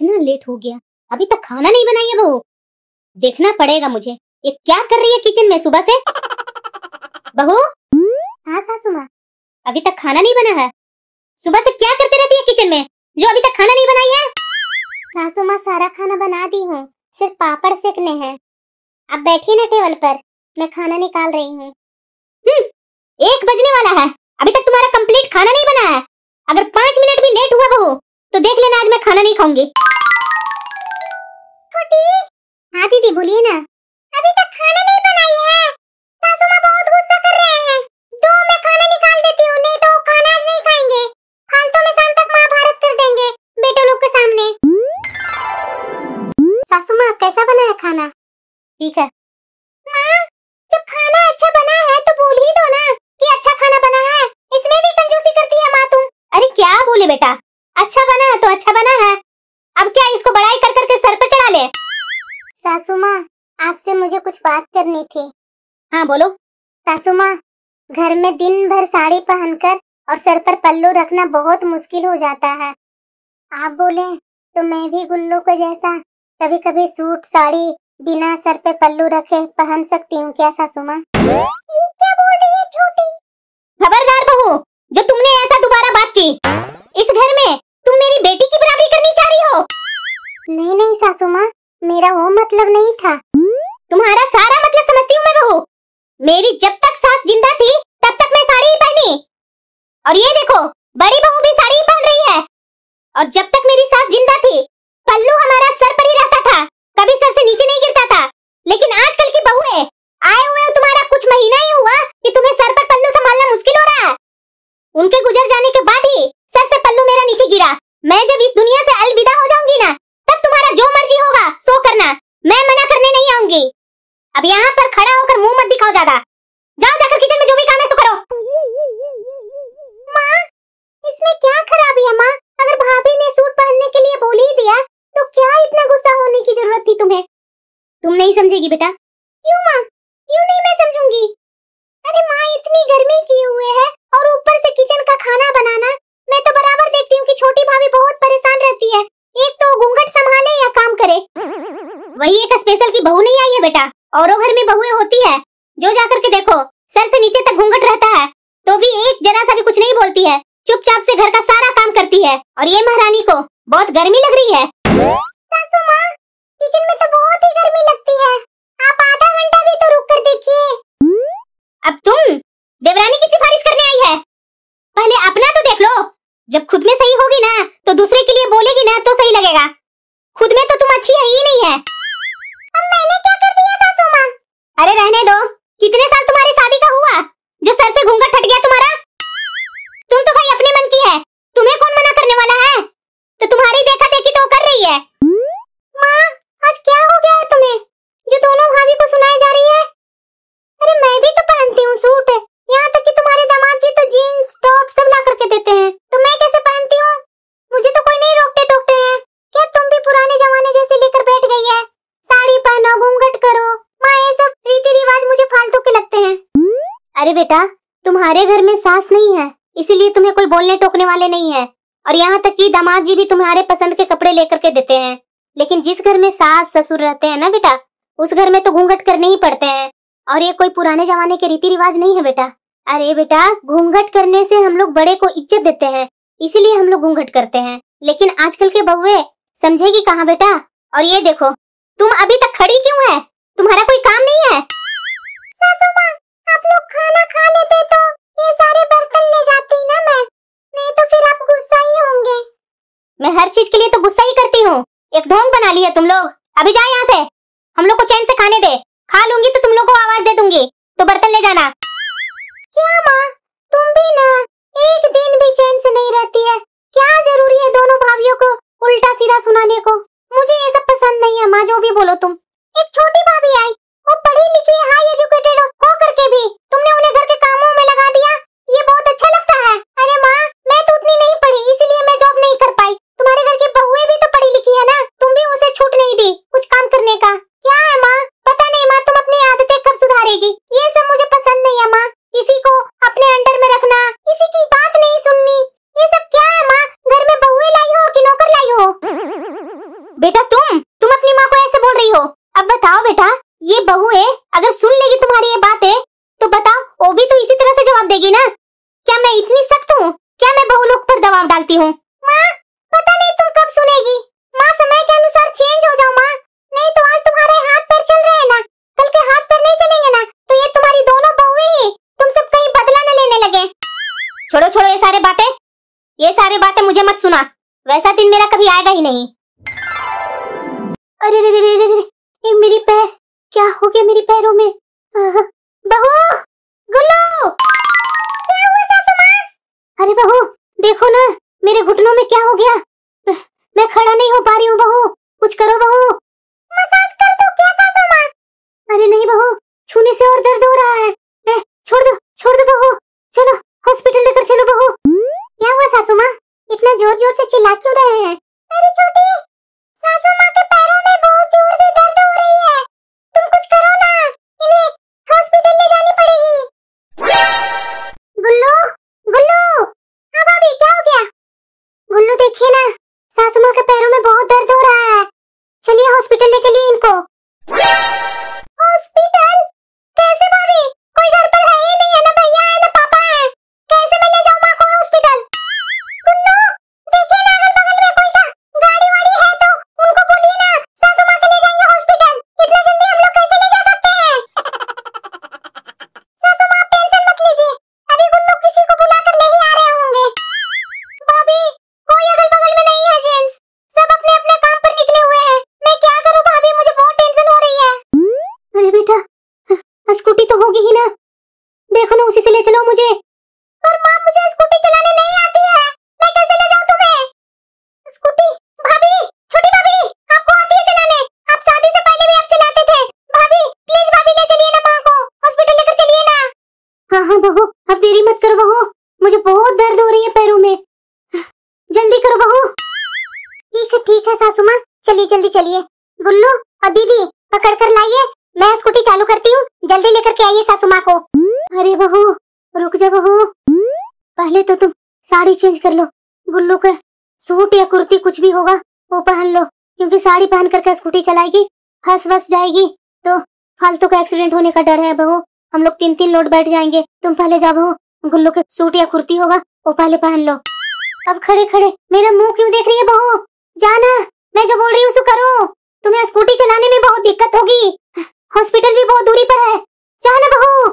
इतना लेट हो गया, अभी तक खाना नहीं बनाई है बहू। देखना पड़ेगा मुझे, ये क्या कर रही है किचन में सुबह से। बहू। हाँ सासू माँ। अभी तक खाना नहीं बना है। सुबह से क्या करते रहती है किचन में जो अभी तक खाना नहीं बनाई है। सासू माँ सारा खाना बना दी हूँ, सिर्फ पापड़ सेकने हैं। अब बैठिए ना टेबल पर, मैं खाना निकाल रही हूँ। 1 बजने वाला है, अभी तक तुम्हारा कंप्लीट खाना नहीं बना है। अगर 5 मिनट भी लेट हुआ बहू तो देख लेना आज मैं खाना नहीं खाऊंगी। छोटी। हाँ दीदी बोलिए ना। अभी तक खाना नहीं बनाई है, सासू माँ बहुत गुस्सा कर रहे हैं। दो मैं खाना निकाल देती हूँ, नहीं तो खाना आज नहीं खाएंगे। फालतू में शाम तक महाभारत कर देंगे बेटों लोग के सामने। सासू माँ कैसा बना है खाना? ठीक है। माँ जब खाना अच्छा बना है तो बोल ही दो ना कि अच्छा खाना बना है। इसमें भी कंजूसी करती है माँ तुम। अरे क्या बोले बेटा, अच्छा बना है तो अच्छा बना है, अब क्या इसको बड़ाई कर करके सर पे चढ़ा ले। सासू माँ आपसे मुझे कुछ बात करनी थी। हाँ बोलो। सासू माँ घर में दिन भर साड़ी पहनकर और सर पर पल्लू रखना बहुत मुश्किल हो जाता है। आप बोले तो मैं भी गुल्लू को जैसा कभी कभी सूट साड़ी बिना सर पे पल्लू रखे पहन सकती हूँ क्या सासू माँ? ये क्या बोल रही है छोटी? खबरदार बहू, जो तुमने ऐसा दोबारा बात की, इस घर में तुम मेरी बेटी की बराबरी करनी चाह रही हो। नहीं नहीं सासू माँ, मेरा वो मतलब नहीं था। तुम्हारा सारा मतलब समझती हूँ मैं बहू। मेरी जब तक सास जिंदा थी तब तक मैं साड़ी ही पहनी, और ये देखो बड़ी बहू भी साड़ी ही पहन रही है। और जब तक मेरी सास जिंदा थी पल्लू हमारा सर पर ही रहता था, कभी सर से नीचे नहीं गिरता था। लेकिन आजकल की बहुएं आए हुए तुम्हारा कुछ महीना ही हुआ कि तुम्हें सर पर पल्लू संभालना मुश्किल हो रहा है। उनके गुजर जाने के बाद ही सर से पल्लू मेरा नीचे गिरा। मैं जब इस दुनिया से अलविदा हो जाऊंगी ना, तब तुम्हारा जो मर्जी होगा सो करना, मैं मना करने नहीं आऊंगी। अब यहाँ पर खड़ा होकर मुंह मत दिखाओ ज्यादा, जाओ जाकर किचन में जो भी काम है सो करो। माँ इसमें क्या खराबी है माँ? अगर भाभी ने सूट पहनने के लिए बोल ही दिया तो क्या इतना गुस्सा होने की जरूरत थी तुम्हें? तुम नहीं समझेगी बेटा। क्यों माँ, क्यों नहीं मैं समझूंगी? अरे माँ इतनी गर्मी किए हुए है और ऊपर से किचन का खाना बनाना। मैं तो बराबर देखती हूँ कि छोटी भाभी बहुत परेशान रहती है, एक तो घूंघट संभाले या काम करे। वही एक स्पेशल की बहू नहीं आई है बेटा, औरों घर में बहुएं होती है जो जाकर के देखो सर से नीचे तक घूंघट रहता है तो भी एक जरा सा भी कुछ नहीं बोलती है, चुपचाप से घर का सारा काम करती है। और ये महारानी को बहुत गर्मी लग रही है। सासू माँ किचन में तो बहुत ही गर्मी लगती है, आप आधा घंटा भी तो रुक कर देखिए। अब तुम देवरानी की सिफारिश करने आई है, पहले अपना तो देख लो। जब खुद में सही होगी ना तो दूसरे के लिए बोलेगी ना तो सही लगेगा। खुद में तो तुम अच्छी है ही नहीं है। अब मैंने क्या कर दिया सासू माँ? अरे रहने दो, कितने साल तुम्हारी शादी का हुआ जो सर से घूंघट हट गया तुम्हारा? तुम तो भाई अपने मन की है, तुम्हें कौन मना करने वाला है? तो तुम्हारी देखा देखी तो कर रही है। माँ आज क्या हो गया है तुम्हें जो दोनों भाभी को सुनाई जा रही है? अरे मैं भी तो पहनती हूँ सूट, यहाँ तक कि तुम्हारे दामाद जी तो जीन्स टॉप सब ला करके देते हैं, तो मैं कैसे पहनती हूँ? मुझे तो कोई नहीं रोकते टोकते हैं। क्या तुम भी पुराने जमाने जैसे लेकर बैठ गई है? साड़ी पहनो घूंघट करो। माँ ये सब रीति रिवाज मुझे फालतू के लगते हैं। अरे बेटा तुम्हारे घर में सास नहीं है, इसीलिए तुम्हें कोई बोलने टोकने वाले नहीं है। और यहाँ तक कि दामाद जी भी तुम्हारे पसंद के कपड़े लेकर के देते हैं। लेकिन जिस घर में सास ससुर रहते हैं ना बेटा, उस घर में तो घूंघट करने ही पड़ते हैं। और ये कोई पुराने जमाने के रीति रिवाज नहीं है बेटा। अरे बेटा घूंघट करने से हम लोग बड़े को इज्जत देते हैं, इसीलिए हम लोग घूंघट करते हैं। लेकिन आजकल के बहुएं समझेगी कहाँ बेटा। और ये देखो तुम अभी तक खड़ी क्यों है? तुम्हारा कोई काम नहीं है? सासू माँ आप लोग खाना खा लेते तो ये सारे बर्तन ले जाती ना मैं, नहीं तो फिर आप गुस्सा ही होंगे। मैं हर चीज के लिए तो गुस्सा ही करती हूँ, एक ढोंग बना ली है तुम लोग। अभी जाए यहाँ से, हम लोग को चैन से खाने दे। खा लूंगी तो तुम लोग को आवाज दे दूंगी, तो बर्तन ले जाना। क्या माँ तुम भी ना एक दिन भी चैन से नहीं रहती है? क्या जरूरी है दोनों भाभियों को उल्टा सीधा सुनाने को? मुझे ये सब पसंद नहीं है माँ, जो भी बोलो तुम। एक छोटी भाभी आई, वो पढ़ी लिखी हाई एजुकेटेड हो करके भी तुमने उन्हें घर के कामों में लगा दिया, ये बहुत अच्छा लगता है? अरे माँ मैं तो उतनी नहीं पढ़ी इसलिए मैं जॉब नहीं कर पाई, तुम्हारे घर की बहुएं भी तो पढ़ी लिखी है ना, तुम भी उसे छूट नहीं दी कुछ काम करने का। क्या है माँ? पता नहीं माँ तुम अपनी आदतें कब सुधारेगी? ये सब मुझे पसंद नहीं है माँ, किसी को अपने अंडर में रखना, किसी की बात नहीं सुननी, ये सब क्या है माँ? घर में बहुएं लाई हो कि नौकर बेटा तुम अपनी माँ को ऐसे बोल रही हो? अब बताओ बेटा, ये बहू है, अगर सुन लेगी तुम्हारी ये बात है तो बताओ वो भी तो इसी तरह से जवाब देगी ना। क्या मैं इतनी सख्त हूँ? क्या मैं बहू लोग पर दबाव डालती हूँ? माँ पता नहीं तुम कब सुनेगी। माँ समय के अनुसार चेंज हो जाओ माँ, नहीं तो आज तुम्हारे हाथ पैर चल रहे हैं ना, कल के हाथ पैर नहीं चलेंगे ना तो ये तुम्हारी दोनों बहुएं ही तुम सब कहीं बदला न लेने लगे। छोड़ो छोड़ो ये सारे बातें मुझे मत सुना, वैसा दिन मेरा कभी आएगा ही नहीं। अरे रे रे रे रे रे, ये मेरी पैर, क्या हो गया मेरी पैरों में? बहू, गुल्लू, क्या हुआ सासू माँ? अरे बहू देखो ना, मेरे घुटनों में क्या हो गया? मैं खड़ा नहीं हो पा रही हूँ बहू, कुछ करो बहू। मसाज कर दो क्या सासू माँ? अरे नहीं बहू, छूने से और दर्द हो रहा है। छोड़ दो बहू, चलो हॉस्पिटल लेकर चलो बहू। क्या हुआ सासू माँ, इतना जोर जोर से चिल्ला क्यों रहे हैं? अरे छोटी, सासू माँ के पैरों में बहुत जोर से दर्द हो रही है, तुम कुछ करो ना, इन्हें हॉस्पिटल ले जानी पड़ेगी। गुल्लू, गुल्लू, हाँ भाभी क्या हो गया? गुल्लू देखिए ना, सासू माँ के पैरों में बहुत दर्द हो रहा है, चलिए हॉस्पिटल ले चलिए इनको। हॉस्पिटल? कैसे भाभी, कोई घर पर है ही नहीं है, ना भैया है ना पापा है, कैसे मैं ले जाऊँ माँ को हॉस्पिटल? गुल्लू देखिए ना, अगल बगल में कोई गाड़ी वाड़ी है तो उनको बोलिए ना, सासू माँ के ले जाएंगे हॉस्पिटल, इतना जल्दी हम लोग कैसे ले जा सकते हैं? सासू माँ टेंशन मत लीजिए, अभी गुल्लू किसी को बुलाकर ले ही आ रहे होंगे। भाभी कोई अगल बगल में नहीं है जेंट्स, सब अपने अपने काम पर निकले हुए हैं, मैं क्या करूँ भाभी, मुझे बहुत टेंशन हो रही है। अरे बेटा स्कूटी तो होगी ही ना, देखो ना उसी से ले चलो मुझे। पर माँ मुझे स्कूटी चलाने नहीं आती है, मैं कैसे ले जाऊँ तुम्हें? स्कूटी भाभी, छोटी भाभी आपको आती है चलाने, आप शादी से पहले भी आप चलाते थे। भाभी प्लीज भाभी ले चलिए ना माँ को हॉस्पिटल लेकर चलिए ना। हाँ बहू, अब देरी मत करो बहू, मुझे बहुत दर्द हो रही है पैरों में, जल्दी करो बहू। ठीक है सासू माँ, चलिए जल्दी चलिए। गुल्लू और दीदी पकड़ कर लाइए, मैं स्कूटी चालू करती हूँ, जल्दी लेकर के आइए सासू माँ को। अरे बहू रुक जा बहू, पहले तो तुम साड़ी चेंज कर लो, गुल्लू का सूट या कुर्ती कुछ भी होगा वो पहन लो, क्योंकि साड़ी पहन करके स्कूटी चलाएगी, फंस वस जाएगी तो फालतू का एक्सीडेंट होने का डर है बहू, हम लोग 3-3 लोग बैठ जाएंगे, तुम पहले जा बहू, गुल्लू के सूट या कुर्ती होगा वो पहले पहन लो। अब खड़े खड़े मेरा मुंह क्यों देख रही है बहू, जाना, मैं जो बोल रही हूँ सो करो, तुम्हें स्कूटी चलाने में बहुत दिक्कत होगी, हॉस्पिटल भी बहुत दूरी पर है, जाना बहू।